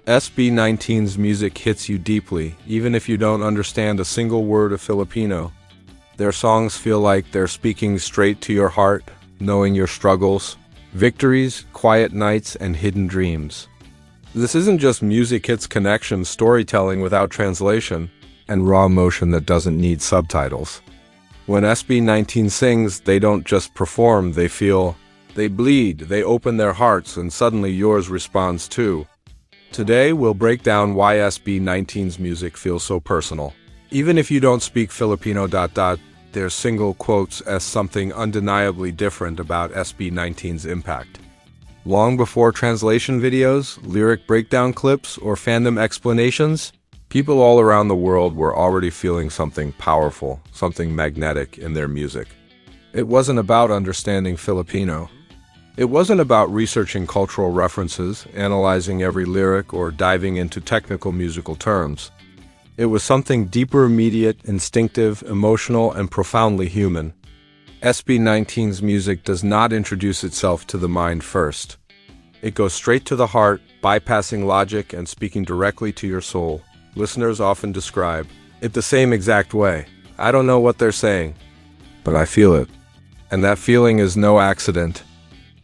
SB19's music hits you deeply, even if you don't understand a single word of Filipino. Their songs feel like they're speaking straight to your heart, knowing your struggles, victories, quiet nights, and hidden dreams. This isn't just music, it's connection, storytelling without translation, and raw emotion that doesn't need subtitles. When SB19 sings, they don't just perform, they feel, they bleed, they open their hearts, and suddenly yours responds too. Today, we'll break down why SB19's music feels so personal. Even if you don't speak Filipino, their single quotes as something undeniably different about SB19's impact. Long before translation videos, lyric breakdown clips, or fandom explanations, people all around the world were already feeling something powerful, something magnetic in their music. It wasn't about understanding Filipino. It wasn't about researching cultural references, analyzing every lyric, or diving into technical musical terms. It was something deeper, immediate, instinctive, emotional, and profoundly human. SB19's music does not introduce itself to the mind first. It goes straight to the heart, bypassing logic and speaking directly to your soul. Listeners often describe it the same exact way. I don't know what they're saying, but I feel it. And that feeling is no accident.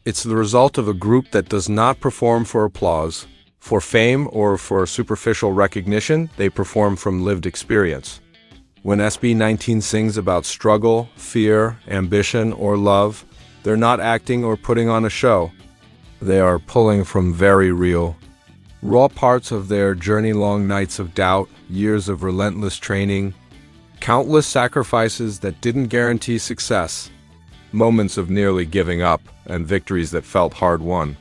It's the result of a group that does not perform for applause, for fame, or for superficial recognition. They perform from lived experience. When SB19 sings about struggle, fear, ambition, or love, they're not acting or putting on a show. They are pulling from very real, raw parts of their journey, long nights of doubt, years of relentless training, countless sacrifices that didn't guarantee success, moments of nearly giving up, and victories that felt hard-won.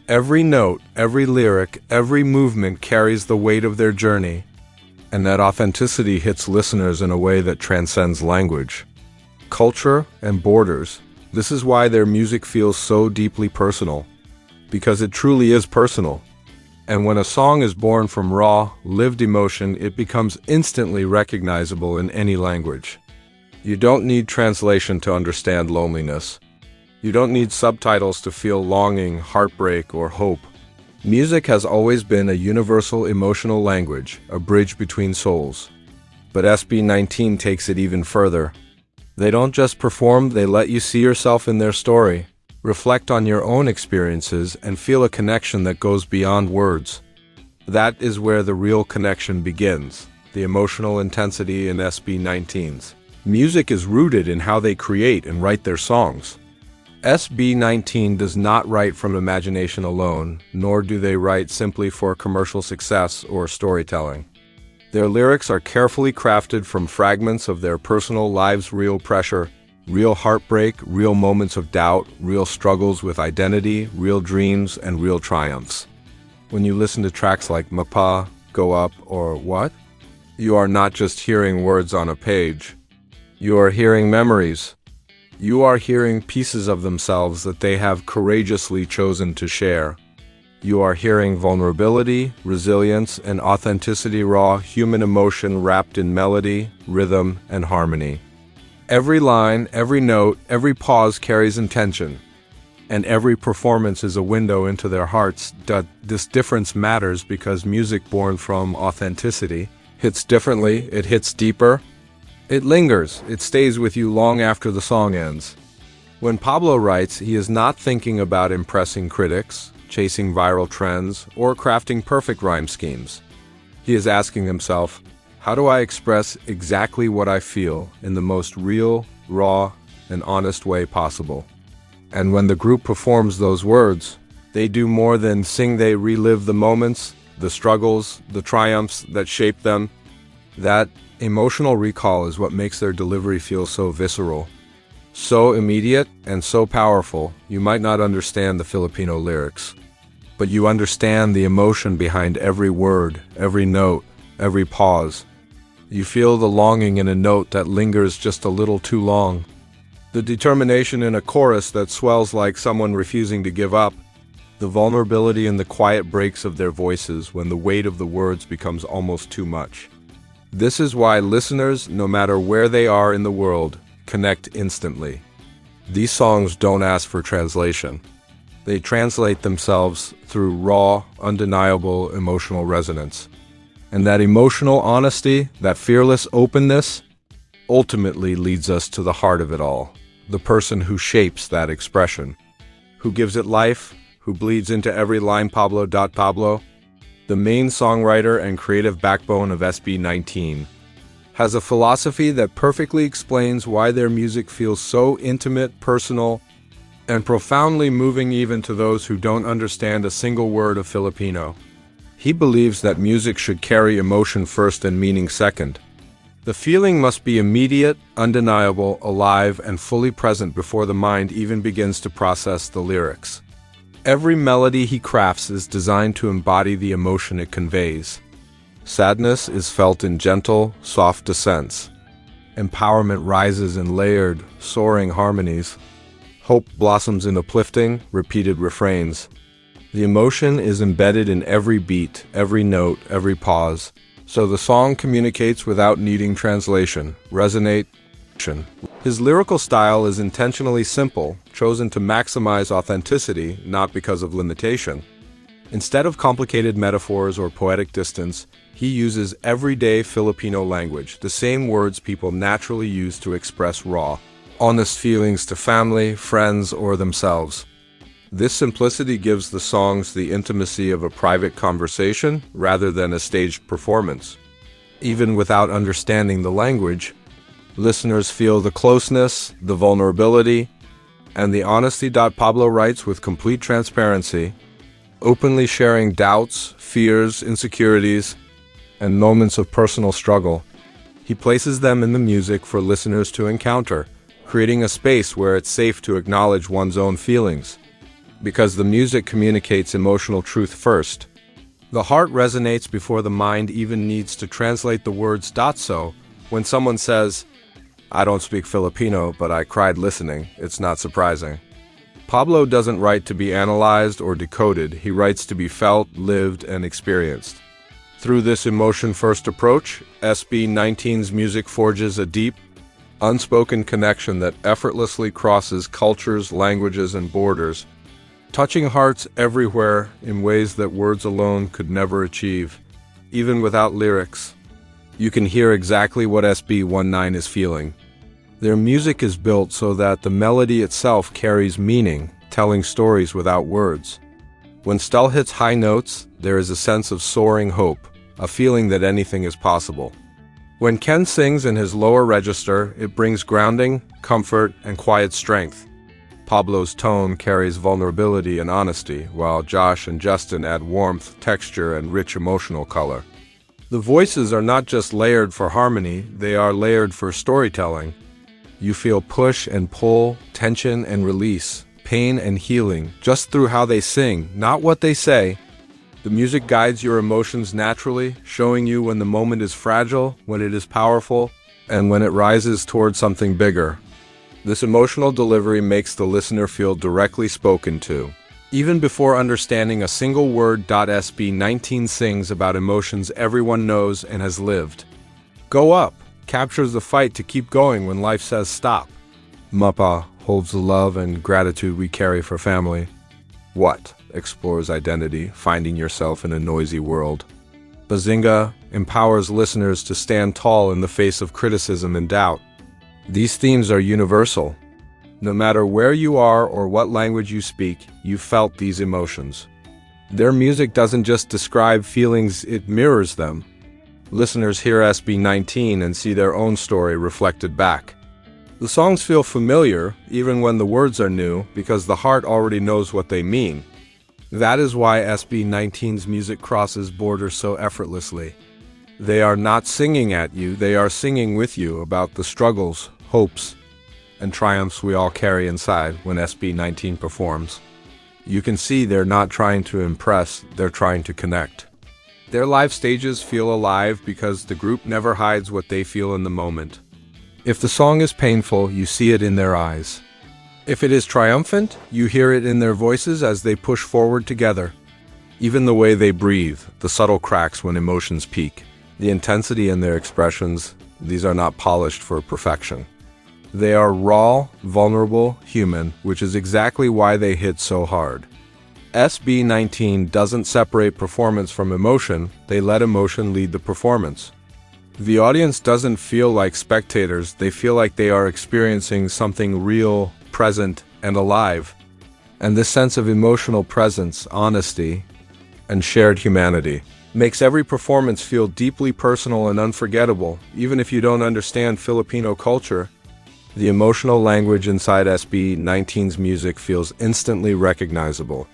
Every note, every lyric, every movement carries the weight of their journey, and that authenticity hits listeners in a way that transcends language, culture, and borders. This is why their music feels so deeply personal, because it truly is personal. And when a song is born from raw, lived emotion, it becomes instantly recognizable in any language. You don't need translation to understand loneliness. You don't need subtitles to feel longing, heartbreak, or hope. Music has always been a universal emotional language, a bridge between souls. But SB19 takes it even further. They don't just perform, they let you see yourself in their story, reflect on your own experiences, and feel a connection that goes beyond words. That is where the real connection begins, the emotional intensity in SB19's. Music is rooted in how they create and write their songs. SB19 does not write from imagination alone, nor do they write simply for commercial success or storytelling. Their lyrics are carefully crafted from fragments of their personal lives, real pressure, real heartbreak, real moments of doubt, real struggles with identity, real dreams, and real triumphs. When you listen to tracks like Mapa, Go Up, or What, you are not just hearing words on a page. You are hearing memories. You are hearing pieces of themselves that they have courageously chosen to share. You are hearing vulnerability, resilience, and authenticity, raw human emotion wrapped in melody, rhythm, and harmony. Every line, every note, every pause carries intention, and every performance is a window into their hearts. This difference matters because music born from authenticity hits differently, it hits deeper. It lingers, it stays with you long after the song ends. When Pablo writes, he is not thinking about impressing critics, chasing viral trends, or crafting perfect rhyme schemes. He is asking himself, how do I express exactly what I feel in the most real, raw, and honest way possible? And when the group performs those words, they do more than sing, they relive the moments, the struggles, the triumphs that shaped them. That emotional recall is what makes their delivery feel so visceral, so immediate, and so powerful. You might not understand the Filipino lyrics, but you understand the emotion behind every word, every note, every pause. You feel the longing in a note that lingers just a little too long, the determination in a chorus that swells like someone refusing to give up, the vulnerability in the quiet breaks of their voices when the weight of the words becomes almost too much. This is why listeners, no matter where they are in the world, connect instantly. These songs don't ask for translation. They translate themselves through raw, undeniable emotional resonance. And that emotional honesty, that fearless openness, ultimately leads us to the heart of it all. The person who shapes that expression, who gives it life, who bleeds into every line. Pablo, the main songwriter and creative backbone of SB19, has a philosophy that perfectly explains why their music feels so intimate, personal, and profoundly moving even to those who don't understand a single word of Filipino. He believes that music should carry emotion first and meaning second. The feeling must be immediate, undeniable, alive, and fully present before the mind even begins to process the lyrics. Every melody he crafts is designed to embody the emotion it conveys. Sadness is felt in gentle, soft descents. Empowerment rises in layered, soaring harmonies. Hope blossoms in uplifting, repeated refrains. The emotion is embedded in every beat, every note, every pause. So the song communicates without needing translation. Resonate. His lyrical style is intentionally simple, chosen to maximize authenticity, not because of limitation. Instead of complicated metaphors or poetic distance, he uses everyday Filipino language, the same words people naturally use to express raw, honest feelings to family, friends, or themselves. This simplicity gives the songs the intimacy of a private conversation rather than a staged performance. Even without understanding the language, listeners feel the closeness, the vulnerability, and the honesty. Pablo writes with complete transparency, openly sharing doubts, fears, insecurities, and moments of personal struggle. He places them in the music for listeners to encounter, creating a space where it's safe to acknowledge one's own feelings. Because the music communicates emotional truth first. The heart resonates before the mind even needs to translate the words. So, when someone says, "I don't speak Filipino, but I cried listening," it's not surprising. Pablo doesn't write to be analyzed or decoded, he writes to be felt, lived, and experienced. Through this emotion-first approach, SB19's music forges a deep, unspoken connection that effortlessly crosses cultures, languages, and borders, touching hearts everywhere in ways that words alone could never achieve. Even without lyrics, you can hear exactly what SB19 is feeling. Their music is built so that the melody itself carries meaning, telling stories without words. When Stell hits high notes, there is a sense of soaring hope, a feeling that anything is possible. When Ken sings in his lower register, it brings grounding, comfort, and quiet strength. Pablo's tone carries vulnerability and honesty, while Josh and Justin add warmth, texture, and rich emotional color. The voices are not just layered for harmony, they are layered for storytelling. You feel push and pull, tension and release, pain and healing, just through how they sing, not what they say. The music guides your emotions naturally, showing you when the moment is fragile, when it is powerful, and when it rises towards something bigger. This emotional delivery makes the listener feel directly spoken to. Even before understanding a single word, SB19 sings about emotions everyone knows and has lived. Go Up captures the fight to keep going when life says stop. Mapa holds the love and gratitude we carry for family. What explores identity, finding yourself in a noisy world. Bazinga empowers listeners to stand tall in the face of criticism and doubt. These themes are universal. No matter where you are or what language you speak, you felt these emotions. Their music doesn't just describe feelings, it mirrors them. Listeners hear SB19 and see their own story reflected back. The songs feel familiar, even when the words are new, because the heart already knows what they mean. That is why SB19's music crosses borders so effortlessly. They are not singing at you, they are singing with you about the struggles, hopes, and triumphs we all carry inside when SB19 performs. You can see they're not trying to impress, they're trying to connect. Their live stages feel alive because the group never hides what they feel in the moment. If the song is painful, you see it in their eyes. If it is triumphant, you hear it in their voices as they push forward together. Even the way they breathe, the subtle cracks when emotions peak, the intensity in their expressions, these are not polished for perfection. They are raw, vulnerable, human, which is exactly why they hit so hard. SB19 doesn't separate performance from emotion, they let emotion lead the performance. The audience doesn't feel like spectators, they feel like they are experiencing something real, present, and alive. And this sense of emotional presence, honesty, and shared humanity makes every performance feel deeply personal and unforgettable, even if you don't understand Filipino culture. The emotional language inside SB19's music feels instantly recognizable.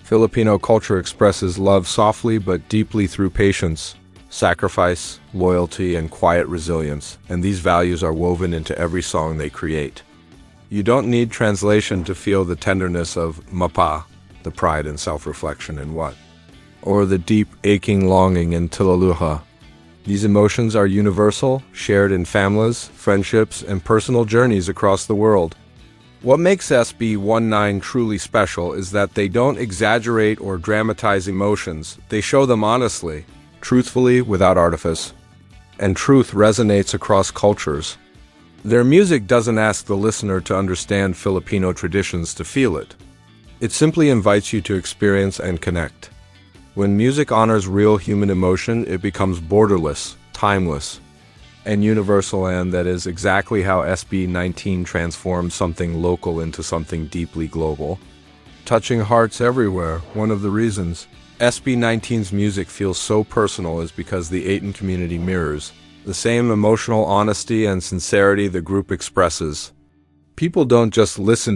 Filipino culture expresses love softly but deeply through patience, sacrifice, loyalty, and quiet resilience, and these values are woven into every song they create. You don't need translation to feel the tenderness of mapa, the pride and self-reflection in what, or the deep, aching longing in Tilaluha. These emotions are universal, shared in families, friendships, and personal journeys across the world. What makes SB19 truly special is that they don't exaggerate or dramatize emotions, they show them honestly, truthfully, without artifice. And truth resonates across cultures. Their music doesn't ask the listener to understand Filipino traditions to feel it. It simply invites you to experience and connect. When music honors real human emotion, it becomes borderless, timeless, and universal, and that is exactly how SB19 transforms something local into something deeply global, touching hearts everywhere. One of the reasons SB19's music feels so personal is because the Aten community mirrors the same emotional honesty and sincerity the group expresses. People don't just listen